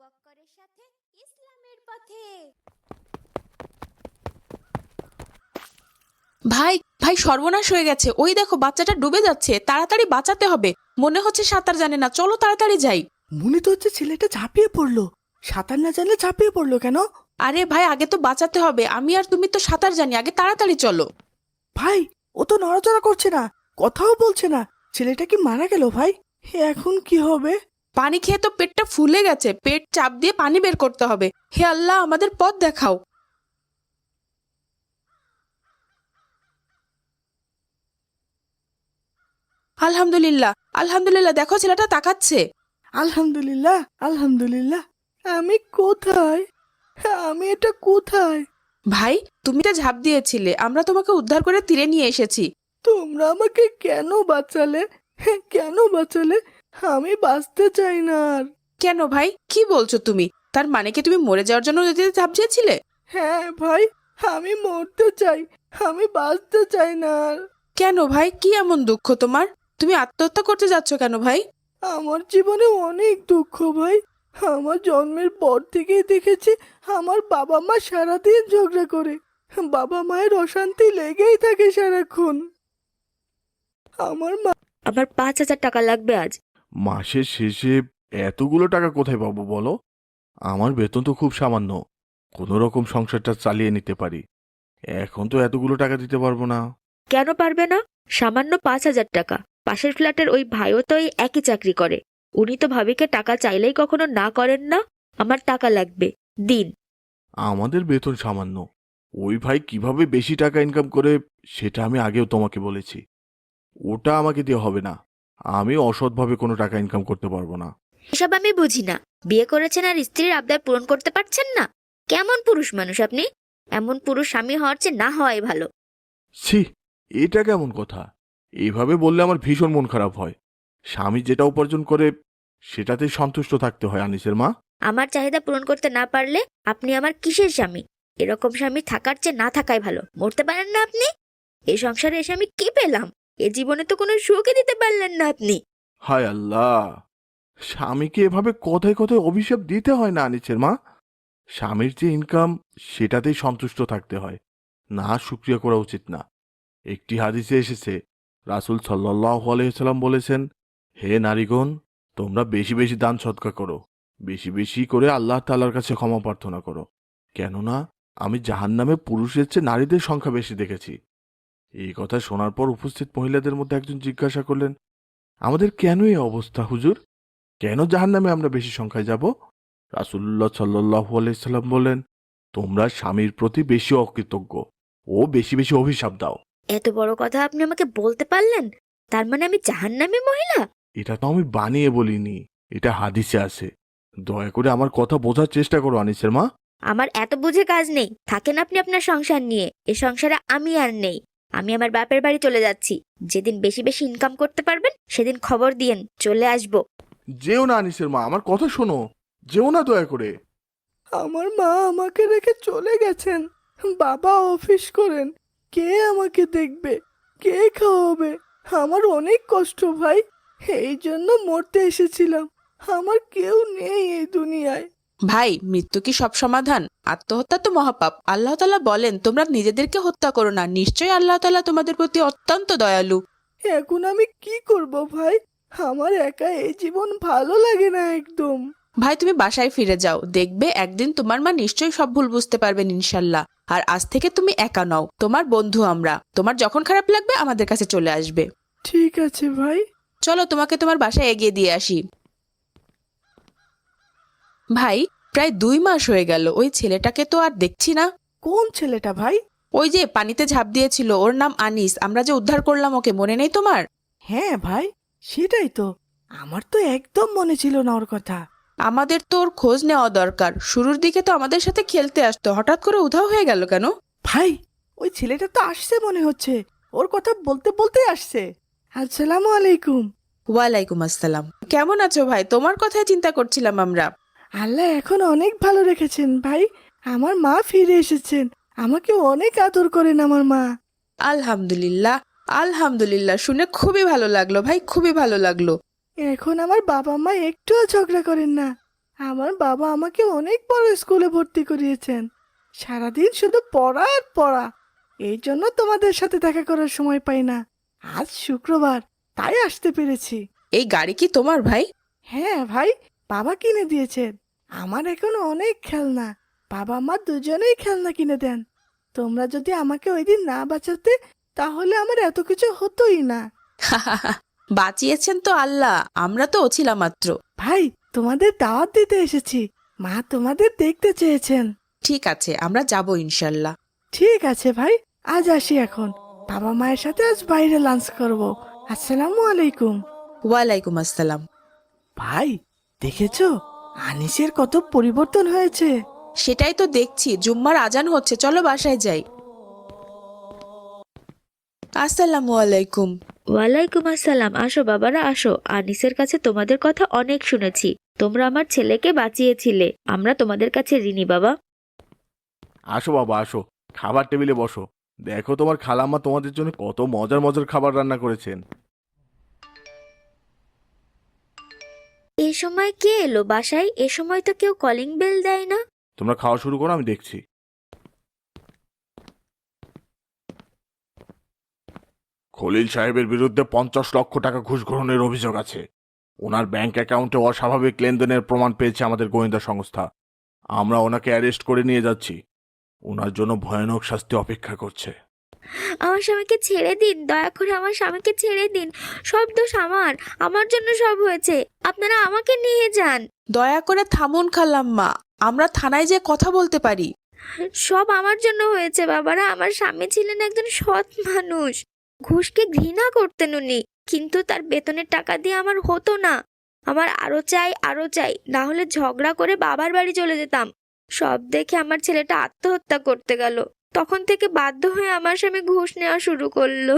বক্করের সাথে ইসলামের পথে। ভাই ভাই সর্বনাশ হয়ে গেছে, ওই দেখো বাচ্চাটা ডুবে যাচ্ছে, তাড়াতাড়ি বাঁচাতে হবে। মনে হচ্ছে সাঁতার জানে না, চলো তাড়াতাড়ি যাই। মনে তো হচ্ছে ছেলেটা ঝাঁপিয়ে পড়লো। সাঁতার না জানলে ঝাঁপিয়ে পড়লো কেন? আরে ভাই আগে তো বাঁচাতে হবে, আমি আর তুমি তো সাঁতার জানি, আগে তাড়াতাড়ি চলো। ভাই ও তো নড়াচড়া করছে না, কথাও বলছে না। ছেলেটা কি মারা গেল ভাই? এখন কি হবে? পানি খেয়ে তো পেটটা ফুলে গেছে, পেট চাপ দিয়ে পানি বের করতে হবে। হে আল্লাহ, আমাদের পথ দেখাও। আলহামদুলিল্লাহ আলহামদুলিল্লাহ, দেখো ছেলেটা তাকাচ্ছে। আলহামদুলিল্লাহ আলহামদুলিল্লাহ। আমি কোথায়? আমি এটা কোথায়? ভাই তুমি তো ঝাঁপ দিয়েছিলে, আমরা তোমাকে উদ্ধার করে তীরে নিয়ে এসেছি। তোমরা আমাকে কেন বাঁচালে? কেন বাঁচালে? আমি বাঁচতে চাই না আর। কেন ভাই, কি বলছো তুমি? তার মানে কি তুমি মরে যাওয়ার জন্য নদীতে ঝাঁপ দিয়েছিলে? হ্যাঁ ভাই, আমি মরতে চাই, আমি বাঁচতে চাই না আর। কেন ভাই, কি এমন দুঃখ তোমার? তুমি আত্মহত্যা করতে যাচ্ছ কেন ভাই? আমার জীবনে অনেক দুঃখ ভাই। আমার জন্মের পর থেকেই দেখেছি আমার বাবা মা সারাদিন ঝগড়া করে। বাবা মায়ের অশান্তি লেগেই থাকে সারাক্ষণ। আমার মা আমার 5,000 টাকা লাগবে আজ। মাসের শেষে এতগুলো টাকা কোথায় পাবো বলো? আমার বেতন তো খুব সামান্য, কোনো রকম সংসারটা চালিয়ে নিতে পারি। এখন তো এতগুলো টাকা দিতে পারবো না। কেন পারবে না? সামান্য 5,000 টাকা। পাশের ফ্ল্যাটের ওই ভাইও তো এই একই চাকরি করে। উনি তো ভাবিকে টাকা চাইলেই কখনো না করেন না। আমার টাকা লাগবে, দিন। আমাদের বেতন সামান্য, ওই ভাই কিভাবে বেশি টাকা ইনকাম করে সেটা আমি আগেও তোমাকে বলেছি। ওটা আমাকে দিয়ে হবে না, আমি অসৎভাবে কোনো টাকা ইনকাম করতে পারবো না। এসব আমি বুঝি না। বিয়ে করেছেন আর স্ত্রীর আবদার পূরণ করতে পারছেন না? কেমন পুরুষ মানুষ আপনি? এমন পুরুষ স্বামী হওয়ার চেয়ে না হওয়াই ভালো। ছি, এটা কেমন কথা? এইভাবে বললে আমার ভীষণ মন খারাপ হয়। স্বামী যেটা উপার্জন করে সেটাতেই সন্তুষ্ট থাকতে হয় আনিসের মা। আমার চাহিদা পূরণ করতে না পারলে আপনি আমার কিসের স্বামী? এরকম স্বামী থাকার চেয়ে না থাকাই ভালো। মরতে পারেন না আপনি? এই সংসারে এসে আমি কি পেলাম? এ জীবনে তো কোনো সুখই দিতে পারলেন না আপনি। হায় আল্লাহ, স্বামীকে এভাবে কথায় কথায় অভিশাপ দিতে হয় না আনিসের মা। স্বামীর যে ইনকাম সেটাতেই সন্তুষ্ট থাকতে হয়, না শুকরিয়া করা উচিত না। একটি হাদিসে এসেছে, রাসূল সাল্লাল্লাহু আলাইহি সাল্লাম বলেছেন, হে নারীগণ, তোমরা বেশি বেশি দান সদকা করো, বেশি বেশি করে আল্লাহ তাআলার কাছে ক্ষমা প্রার্থনা করো, কেননা আমি জাহান্নামে পুরুষের চেয়ে নারীদের সংখ্যা বেশি দেখেছি। এই কথা শোনার পর উপস্থিত মহিলাদের মধ্যে একজন জিজ্ঞাসা করলেন, আমাদের কেন এই অবস্থা হুজুর? কেন জাহান্নামে আমরা বেশি সংখ্যায় যাব? রাসূলুল্লাহ সাল্লাল্লাহু আলাইহি সাল্লাম বললেন, তোমরা স্বামীর প্রতি বেশি অকৃতজ্ঞ ও বেশি বেশি অভিশাপ দাও। এত বড় কথা আপনি আমাকে বলতে পারলেন? তার মানে আমি জাহান্নামী মহিলা? এটা তো আমি বানিয়ে বলিনি, এটা হাদিসে আছে। দয়া করে আমার কথা বোঝার চেষ্টা করো আনিসের মা। আমার এত বুঝে কাজ নেই। থাকেন আপনি আপনার সংসার নিয়ে। এ সংসারে আমি আর নেই। আমি আমার বাপের বাড়ি চলে যাচ্ছি। যেদিন বেশি বেশি ইনকাম করতে পারবেন সেদিন খবর দিয়েন, চলে আসবো। যেও না আনিসের মা, আমার কথা শোনো, যেও না দয়া করে। আমার মা আমাকে রেখে চলে গেছেন। বাবা অফিস করেন। কে আমাকে দেখবে? কে খাওয়াবে? আমার অনেক কষ্ট ভাই, এই জন্য মরতে এসেছিলাম। আমার কেউ নেই এই দুনিয়ায়। ভাই, মৃত্যু কি সব সমাধান? আত্মহত্যা তো মহাপাপ। আল্লাহ তাআলা বলেন, তোমরা নিজেদেরকে হত্যা করো না, নিশ্চয়ই আল্লাহ তাআলা তোমাদের প্রতি অত্যন্ত দয়ালু। এখন আমি কি করব ভাই? আমার একা এই জীবন ভালো লাগে না একদম। ভাই তুমি বাসায় ফিরে যাও, দেখবে একদিন তোমার মা নিশ্চয়ই সব ভুল বুঝতে পারবেন ইনশাল্লাহ। আর আজ থেকে তুমি একা নও, তোমার বন্ধু আমরা। তোমার যখন খারাপ লাগবে আমাদের কাছে চলে আসবে। ঠিক আছে ভাই। চলো তোমাকে তোমার বাসায় এগিয়ে দিয়ে আসি। ভাই, প্রায় 2 মাস হয়ে গেল, ওই ছেলেটাকে তো আর দেখছি না। কোন ছেলেটা ভাই? ওই যে পানিতে ঝাঁপ দিয়েছিল, ওর নাম আনিস, আমরা যে উদ্ধার করলাম ওকে, মনে নেই তোমার? হ্যাঁ ভাই, সেটাই তো। আমার তো একদম মনে ছিল না ওর কথা। আমাদের তো ওর খোঁজ নেওয়া দরকার। শুরুর দিকে তো আমাদের সাথে খেলতে আসতো, হঠাৎ করে উধাও হয়ে গেল কেন? ভাই, ওই ছেলেটা তো আসছে মনে হচ্ছে। ওর কথা বলতে বলতে আসছে। আসসালামু আলাইকুম। ওয়ালাইকুম আসসালাম। কেমন আছো ভাই? তোমার কথাই চিন্তা করছিলাম আমরা। আল্লাহ এখন অনেক ভালো রেখেছেন ভাই। আমার মা ফিরে এসেছেন। আমাকে অনেক আদর করেন আমার মা। আলহামদুলিল্লাহ আলহামদুলিল্লাহ, শুনে খুবই ভালো লাগলো ভাই, খুবই ভালো লাগলো। এখন আমার বাবা মা একটুও ঝগড়া করেন না। আমার বাবা আমাকে অনেক বড় স্কুলে ভর্তি করিয়েছেন। সারাদিন শুধু পড়া আর পড়া। এই জন্য তোমাদের সাথে দেখা করার সময় পাই না। আজ শুক্রবার, তাই আসতে পেরেছি। এই গাড়ি কি তোমার ভাই? হ্যাঁ ভাই, বাবা কিনে দিয়েছেন। আমার এখন অনেক খেলনা। বাবা মা দুজনেই খেলনা কিনে দেন। তোমরা যদি আমাকে ওই দিন না বাঁচাতে, তাহলে আমার এত কিছু হতোই না। বাঁচিয়েছেন তো আল্লাহ, আমরা তো ছিলাম মাত্র। ভাই, তোমাদের দাওয়াত দিতে এসেছি। মা তোমাদের দেখতে চেয়েছেন। ঠিক আছে, আমরা যাব ইনশাল্লাহ। ঠিক আছে ভাই, আজ আসি এখন। বাবা মায়ের সাথে আজ বাইরে লাঞ্চ করব। আসসালামু আলাইকুম। ওয়ালাইকুম আসসালাম। ভাই, দেখেছো আনিসের কত পরিবর্তন হয়েছে? সেটাই তো দেখছি, জুম্মার আজান হচ্ছে, চলো বাসায় যাই। আসসালামু আলাইকুম। ওয়ালাইকুম আসসালাম। আসো বাবারা আসো, আনিসের কাছে তোমাদের কথা অনেক শুনেছি। তোমরা আমার ছেলেকে বাঁচিয়েছিলে, আমরা তোমাদের কাছে ঋণী বাবা। আসো বাবা আসো, খাবার টেবিলে বসো। দেখো তোমার খালাম্মা তোমাদের জন্য কত মজার মজার খাবার রান্না করেছেন। এ সময় কে এলো বাসায়? এ সময় তো কেউ কলিং বেল দেয় না। তোমরা খাওয়া শুরু করো, আমি দেখছি। খলিল সাহেবের বিরুদ্ধে 50 লক্ষ টাকা ঘুষ গ্রহণের অভিযোগ আছে। ওনার ব্যাংক অ্যাকাউন্টে অস্বাভাবিক লেনদেনের প্রমাণ পেয়েছে আমাদের গোয়েন্দা সংস্থা। আমরা ওনাকে অ্যারেস্ট করে নিয়ে যাচ্ছি। ওনার জন্য ভয়ানক শাস্তি অপেক্ষা করছে। আমার স্বামীকে ছেড়ে দিন, দয়া করে আমার স্বামীকে ছেড়ে দিন। সব দোষ আমার জন্য সব হয়েছে। আপনারা আমাকে নিয়ে যান। দয়া করে থামুন খালাম্মা, আমরা থানায় যে কথা বলতে পারি। সব আমার জন্য হয়েছে বাবারা। আমার স্বামী ছিলেন একজন সৎ মানুষ। ঘুষকে ঘৃণা করতেন উনি, কিন্তু তার বেতনের টাকা দিয়ে আমার হতো না। আমার আরো চাই, না হলে ঝগড়া করে বাবার বাড়ি চলে যেতাম। সব দেখে আমার ছেলেটা আত্মহত্যা করতে গেল। তখন থেকে বাধ্য হয়ে আমার স্বামী ঘুষ নেওয়া শুরু করলো।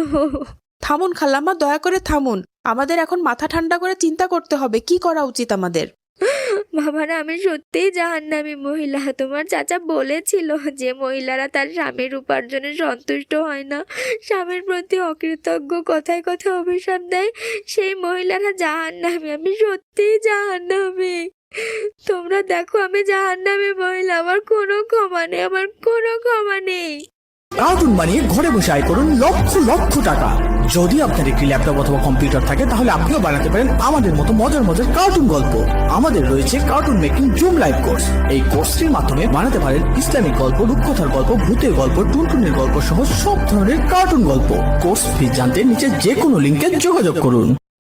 থামুন খালাম্মা, দয়া করে থামুন। আমাদের এখন মাথা ঠান্ডা করে চিন্তা করতে হবে কি করা উচিত আমাদের। বাবারা, আমি সত্যিই জাহান্নামী মহিলা। তোমার চাচা বলেছিল যে মহিলারা তার স্বামীর উপার্জনে সন্তুষ্ট হয় না, স্বামীর প্রতি অকৃতজ্ঞ, কথায় কথায় অভিশাপ দেয়, সেই মহিলারা জাহান্নামী। আমি সত্যিই জাহান্নামী। তোমরা দেখো, আমি জাহান্নামী মহিলা। আমার কোনো ক্ষমা নেই। কার্টুন বানিয়ে ঘরে বসে আয় করুন লক্ষ লক্ষ টাকা। যদি আপনার একটি ল্যাপটপ অথবা কম্পিউটার থাকে, তাহলে আপনিও বানাতে পারেন আমাদের মতো মজার মজার কার্টুন গল্প। আমাদের রয়েছে cartoon making zoom live course. এই কোর্সটির মাধ্যমে বানাতে পারেন ইসলামিক গল্প, রূপকথার গল্প, ভূতের গল্প, টুনটুনের গল্প সহ সব ধরনের কার্টুন গল্প। কোর্স ফি জানতে নিচে যে কোনো লিঙ্কে যোগাযোগ করুন।